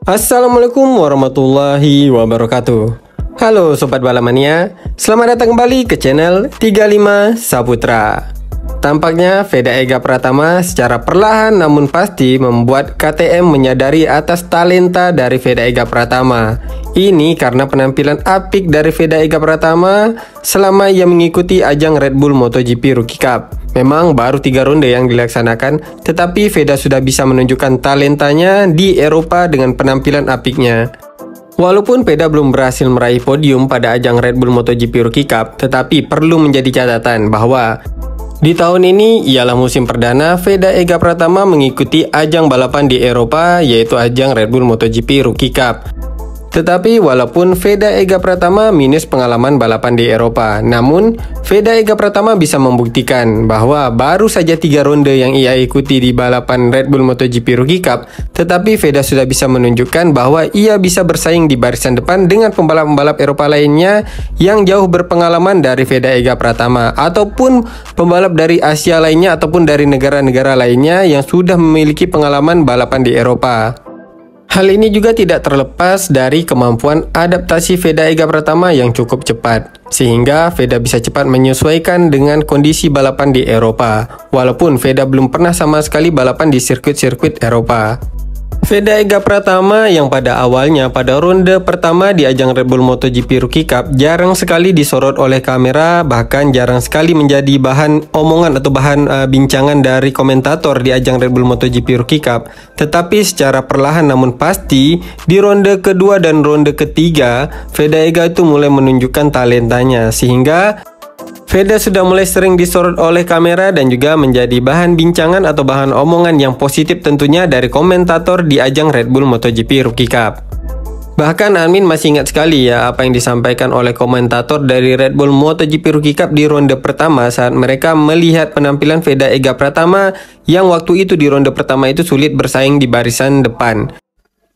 Assalamualaikum warahmatullahi wabarakatuh. Halo Sobat Balamania, selamat datang kembali ke channel 35 Saputra. Tampaknya Veda Ega Pratama secara perlahan namun pasti membuat KTM menyadari atas talenta dari Veda Ega Pratama. Ini karena penampilan apik dari Veda Ega Pratama selama ia mengikuti ajang Red Bull MotoGP Rookie Cup. Memang baru 3 ronde yang dilaksanakan, tetapi Veda sudah bisa menunjukkan talentanya di Eropa dengan penampilan apiknya. Walaupun Veda belum berhasil meraih podium pada ajang Red Bull MotoGP Rookie Cup, tetapi perlu menjadi catatan bahwa di tahun ini ialah musim perdana Veda Ega Pratama mengikuti ajang balapan di Eropa, yaitu ajang Red Bull MotoGP Rookie Cup. Tetapi walaupun Veda Ega Pratama minus pengalaman balapan di Eropa, namun Veda Ega Pratama bisa membuktikan bahwa baru saja 3 ronde yang ia ikuti di balapan Red Bull MotoGP Rookie Cup, tetapi Veda sudah bisa menunjukkan bahwa ia bisa bersaing di barisan depan dengan pembalap-pembalap Eropa lainnya yang jauh berpengalaman dari Veda Ega Pratama, ataupun pembalap dari Asia lainnya ataupun dari negara-negara lainnya yang sudah memiliki pengalaman balapan di Eropa. Hal ini juga tidak terlepas dari kemampuan adaptasi Veda Ega Pratama yang cukup cepat, sehingga Veda bisa cepat menyesuaikan dengan kondisi balapan di Eropa, walaupun Veda belum pernah sama sekali balapan di sirkuit-sirkuit Eropa. Veda Ega Pratama yang pada awalnya pada ronde pertama di ajang Red Bull MotoGP Rookie Cup jarang sekali disorot oleh kamera, bahkan jarang sekali menjadi bahan omongan atau bahan bincangan dari komentator di ajang Red Bull MotoGP Rookie Cup. Tetapi secara perlahan namun pasti di ronde kedua dan ronde ketiga Veda Ega itu mulai menunjukkan talentanya, sehingga Veda sudah mulai sering disorot oleh kamera dan juga menjadi bahan bincangan atau bahan omongan yang positif tentunya dari komentator di ajang Red Bull MotoGP Rookie Cup. Bahkan admin masih ingat sekali ya apa yang disampaikan oleh komentator dari Red Bull MotoGP Rookie Cup di ronde pertama saat mereka melihat penampilan Veda Ega Pratama yang waktu itu di ronde pertama itu sulit bersaing di barisan depan.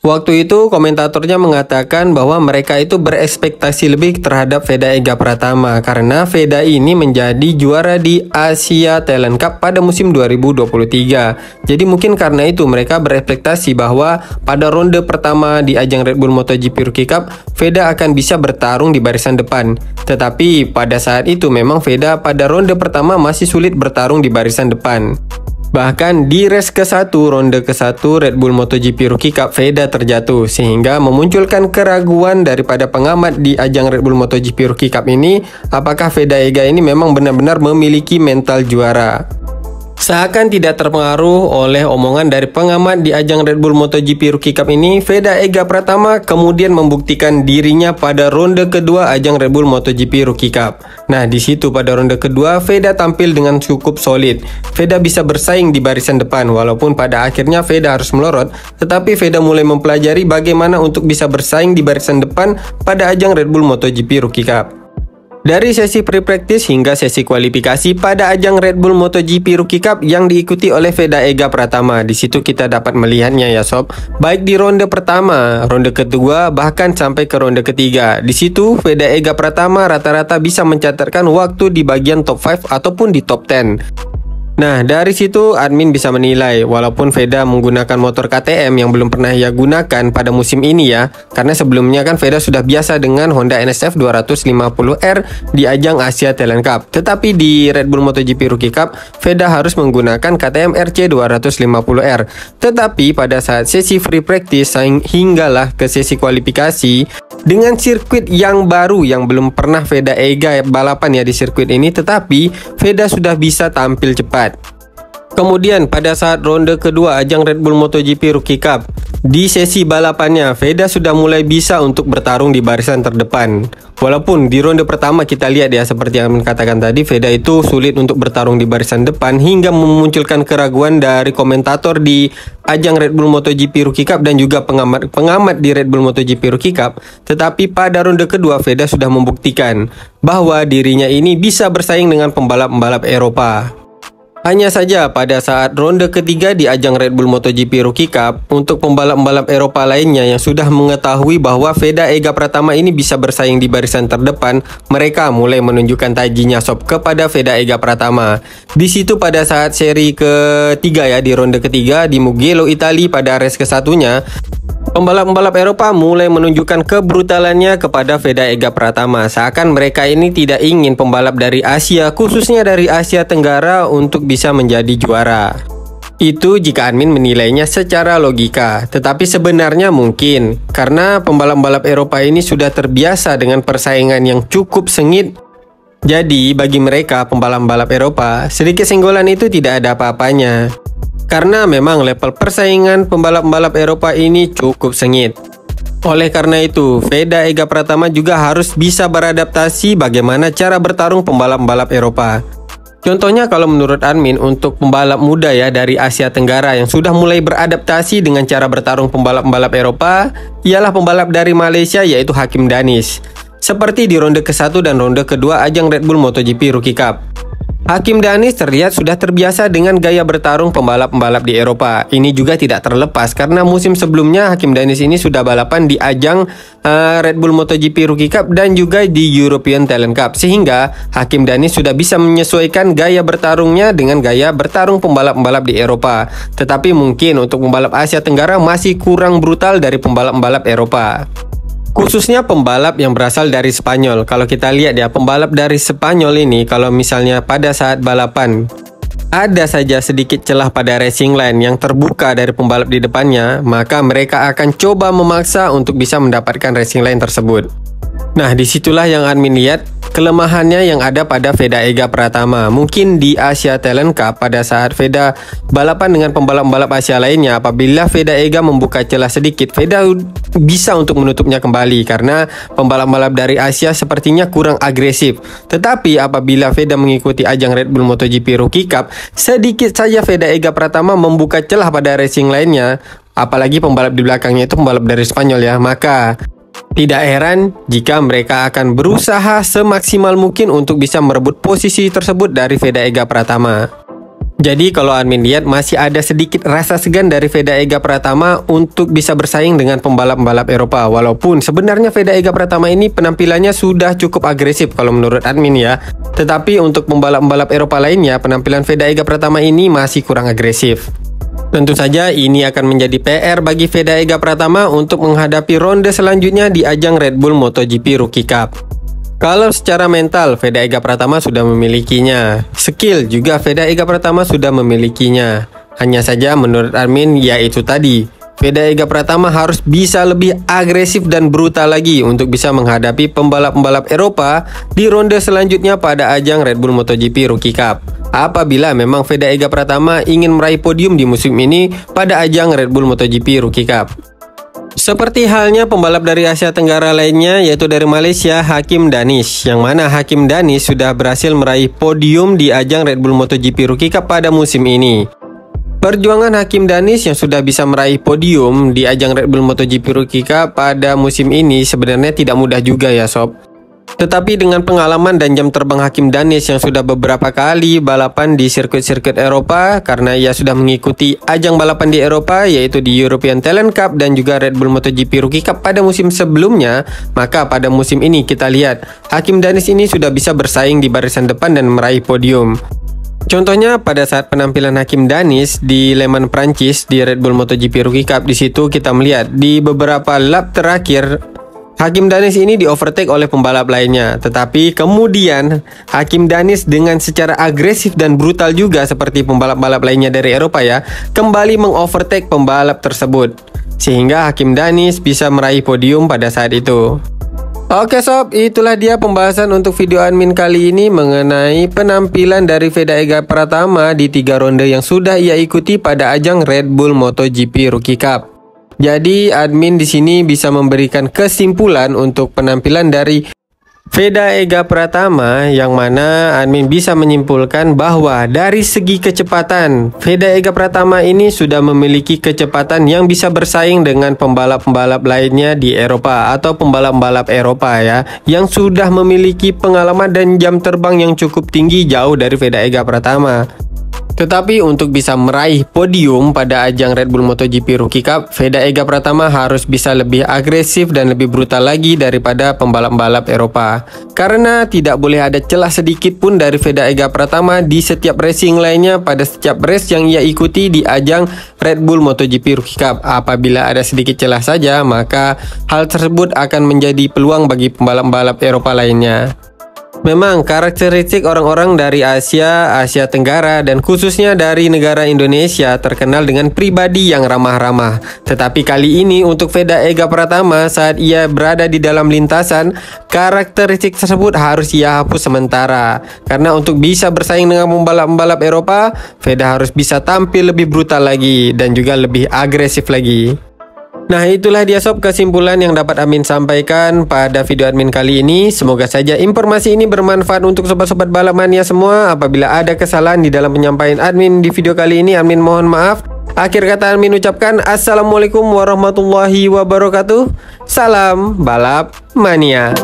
Waktu itu komentatornya mengatakan bahwa mereka itu berekspektasi lebih terhadap Veda Ega Pratama karena Veda ini menjadi juara di Asia Talent Cup pada musim 2023. Jadi mungkin karena itu mereka berekspektasi bahwa pada ronde pertama di ajang Red Bull MotoGP Rookie Cup Veda akan bisa bertarung di barisan depan. Tetapi pada saat itu memang Veda pada ronde pertama masih sulit bertarung di barisan depan. Bahkan di race ke-1, ronde ke-1 Red Bull MotoGP Rookie Cup, Veda terjatuh sehingga memunculkan keraguan daripada pengamat di ajang Red Bull MotoGP Rookie Cup ini, apakah Veda Ega ini memang benar-benar memiliki mental juara. Seakan tidak terpengaruh oleh omongan dari pengamat di ajang Red Bull MotoGP Rookie Cup ini, Veda Ega Pratama kemudian membuktikan dirinya pada ronde kedua ajang Red Bull MotoGP Rookie Cup. Nah, di situ pada ronde kedua Veda tampil dengan cukup solid. Veda bisa bersaing di barisan depan, walaupun pada akhirnya Veda harus melorot, tetapi Veda mulai mempelajari bagaimana untuk bisa bersaing di barisan depan pada ajang Red Bull MotoGP Rookie Cup. Dari sesi pre-practice hingga sesi kualifikasi pada ajang Red Bull MotoGP Rookie Cup yang diikuti oleh Veda Ega Pratama, di situ kita dapat melihatnya ya sob, baik di ronde pertama, ronde kedua, bahkan sampai ke ronde ketiga. Di situ Veda Ega Pratama rata-rata bisa mencatatkan waktu di bagian top 5 ataupun di top 10. Nah, dari situ admin bisa menilai walaupun Veda menggunakan motor KTM yang belum pernah ia gunakan pada musim ini ya, karena sebelumnya kan Veda sudah biasa dengan Honda NSF 250R di ajang Asia Talent Cup. Tetapi di Red Bull MotoGP Rookie Cup, Veda harus menggunakan KTM RC 250R. Tetapi pada saat sesi free practice hinggalah ke sesi kualifikasi dengan sirkuit yang baru yang belum pernah Veda Ega balapan ya di sirkuit ini, tetapi Veda sudah bisa tampil cepat. Kemudian pada saat ronde kedua ajang Red Bull MotoGP Rookie Cup, di sesi balapannya Veda sudah mulai bisa untuk bertarung di barisan terdepan. Walaupun di ronde pertama kita lihat ya seperti yang katakan tadi, Veda itu sulit untuk bertarung di barisan depan hingga memunculkan keraguan dari komentator di ajang Red Bull MotoGP Rookie Cup dan juga pengamat di Red Bull MotoGP Rookie Cup. Tetapi pada ronde kedua Veda sudah membuktikan bahwa dirinya ini bisa bersaing dengan pembalap-pembalap Eropa. Hanya saja pada saat ronde ketiga di ajang Red Bull MotoGP Rookie Cup, untuk pembalap-pembalap Eropa lainnya yang sudah mengetahui bahwa Veda Ega Pratama ini bisa bersaing di barisan terdepan, mereka mulai menunjukkan tajinya sob kepada Veda Ega Pratama. Di situ pada saat seri ketiga ya, di ronde ketiga di Mugello, Italia pada race ke-1-nya, Pembalap-pembalap Eropa mulai menunjukkan kebrutalannya kepada Veda Ega Pratama. Seakan mereka ini tidak ingin pembalap dari Asia, khususnya dari Asia Tenggara, untuk bisa menjadi juara. Itu jika admin menilainya secara logika, tetapi sebenarnya mungkin karena pembalap-pembalap Eropa ini sudah terbiasa dengan persaingan yang cukup sengit. Jadi bagi mereka pembalap-pembalap Eropa, sedikit senggolan itu tidak ada apa-apanya. Karena memang level persaingan pembalap-pembalap Eropa ini cukup sengit. Oleh karena itu, Veda Ega Pratama juga harus bisa beradaptasi bagaimana cara bertarung pembalap-pembalap Eropa. Contohnya kalau menurut admin untuk pembalap muda ya dari Asia Tenggara yang sudah mulai beradaptasi dengan cara bertarung pembalap-pembalap Eropa, ialah pembalap dari Malaysia yaitu Hakim Danis. Seperti di ronde ke-1 dan ronde kedua ajang Red Bull MotoGP Rookie Cup. Hakim Danis terlihat sudah terbiasa dengan gaya bertarung pembalap-pembalap di Eropa. Ini juga tidak terlepas karena musim sebelumnya Hakim Danis ini sudah balapan di ajang Red Bull MotoGP Rookie Cup dan juga di European Talent Cup. Sehingga Hakim Danis sudah bisa menyesuaikan gaya bertarungnya dengan gaya bertarung pembalap-pembalap di Eropa. Tetapi mungkin untuk pembalap Asia Tenggara masih kurang brutal dari pembalap-pembalap Eropa. Khususnya pembalap yang berasal dari Spanyol. Kalau kita lihat ya, pembalap dari Spanyol ini kalau misalnya pada saat balapan ada saja sedikit celah pada racing line yang terbuka dari pembalap di depannya, maka mereka akan coba memaksa untuk bisa mendapatkan racing line tersebut. Nah, disitulah yang admin lihat kelemahannya yang ada pada Veda Ega Pratama. Mungkin di Asia Talent Cup pada saat Veda balapan dengan pembalap-pembalap Asia lainnya, apabila Veda Ega membuka celah sedikit, Veda bisa untuk menutupnya kembali karena pembalap-pembalap dari Asia sepertinya kurang agresif. Tetapi apabila Veda mengikuti ajang Red Bull MotoGP Rookie Cup, sedikit saja Veda Ega Pratama membuka celah pada racing lainnya, apalagi pembalap di belakangnya itu pembalap dari Spanyol ya, maka tidak heran jika mereka akan berusaha semaksimal mungkin untuk bisa merebut posisi tersebut dari Veda Ega Pratama. Jadi kalau admin lihat masih ada sedikit rasa segan dari Veda Ega Pratama untuk bisa bersaing dengan pembalap-pembalap Eropa. Walaupun sebenarnya Veda Ega Pratama ini penampilannya sudah cukup agresif kalau menurut admin ya. Tetapi untuk pembalap-pembalap Eropa lainnya, penampilan Veda Ega Pratama ini masih kurang agresif. Tentu saja ini akan menjadi PR bagi Veda Ega Pratama untuk menghadapi ronde selanjutnya di ajang Red Bull MotoGP Rookie Cup. Kalau secara mental Veda Ega Pratama sudah memilikinya, skill juga Veda Ega Pratama sudah memilikinya. Hanya saja menurut admin yaitu tadi, Veda Ega Pratama harus bisa lebih agresif dan brutal lagi untuk bisa menghadapi pembalap-pembalap Eropa di ronde selanjutnya pada ajang Red Bull MotoGP Rookie Cup. Apabila memang Veda Ega Pratama ingin meraih podium di musim ini pada ajang Red Bull MotoGP Rookie Cup. Seperti halnya pembalap dari Asia Tenggara lainnya yaitu dari Malaysia, Hakim Danis, yang mana Hakim Danis sudah berhasil meraih podium di ajang Red Bull MotoGP Rookie Cup pada musim ini. Perjuangan Hakim Danis yang sudah bisa meraih podium di ajang Red Bull MotoGP Rookie Cup pada musim ini sebenarnya tidak mudah juga ya sob. Tetapi dengan pengalaman dan jam terbang Hakim Danis yang sudah beberapa kali balapan di sirkuit-sirkuit Eropa, karena ia sudah mengikuti ajang balapan di Eropa yaitu di European Talent Cup dan juga Red Bull MotoGP Rookie Cup pada musim sebelumnya, maka pada musim ini kita lihat Hakim Danis ini sudah bisa bersaing di barisan depan dan meraih podium. Contohnya pada saat penampilan Hakim Danis di Le Mans Prancis di Red Bull MotoGP Rookie Cup, di situ kita melihat di beberapa lap terakhir Hakim Danis ini di overtake oleh pembalap lainnya. Tetapi kemudian Hakim Danis dengan secara agresif dan brutal juga seperti pembalap-pembalap lainnya dari Eropa ya, kembali mengovertake pembalap tersebut, sehingga Hakim Danis bisa meraih podium pada saat itu. Oke sob, itulah dia pembahasan untuk video admin kali ini mengenai penampilan dari Veda Ega Pratama di 3 ronde yang sudah ia ikuti pada ajang Red Bull MotoGP Rookie Cup. Jadi admin di sini bisa memberikan kesimpulan untuk penampilan dari Veda Ega Pratama, yang mana admin bisa menyimpulkan bahwa dari segi kecepatan Veda Ega Pratama ini sudah memiliki kecepatan yang bisa bersaing dengan pembalap-pembalap lainnya di Eropa atau pembalap-pembalap Eropa ya, yang sudah memiliki pengalaman dan jam terbang yang cukup tinggi jauh dari Veda Ega Pratama. Tetapi untuk bisa meraih podium pada ajang Red Bull MotoGP Rookie Cup, Veda Ega Pratama harus bisa lebih agresif dan lebih brutal lagi daripada pembalap-pembalap Eropa. Karena tidak boleh ada celah sedikit pun dari Veda Ega Pratama di setiap racing lainnya pada setiap race yang ia ikuti di ajang Red Bull MotoGP Rookie Cup. Apabila ada sedikit celah saja, maka hal tersebut akan menjadi peluang bagi pembalap-pembalap Eropa lainnya. Memang karakteristik orang-orang dari Asia Tenggara dan khususnya dari negara Indonesia terkenal dengan pribadi yang ramah-ramah. Tetapi kali ini untuk Veda Ega Pratama saat ia berada di dalam lintasan, karakteristik tersebut harus ia hapus sementara. Karena untuk bisa bersaing dengan pembalap-pembalap Eropa, Veda harus bisa tampil lebih brutal lagi dan juga lebih agresif lagi. Nah, itulah dia sob kesimpulan yang dapat admin sampaikan pada video admin kali ini. Semoga saja informasi ini bermanfaat untuk sobat-sobat balap mania semua. Apabila ada kesalahan di dalam penyampaian admin di video kali ini, admin mohon maaf. Akhir kata admin ucapkan assalamualaikum warahmatullahi wabarakatuh. Salam balap mania.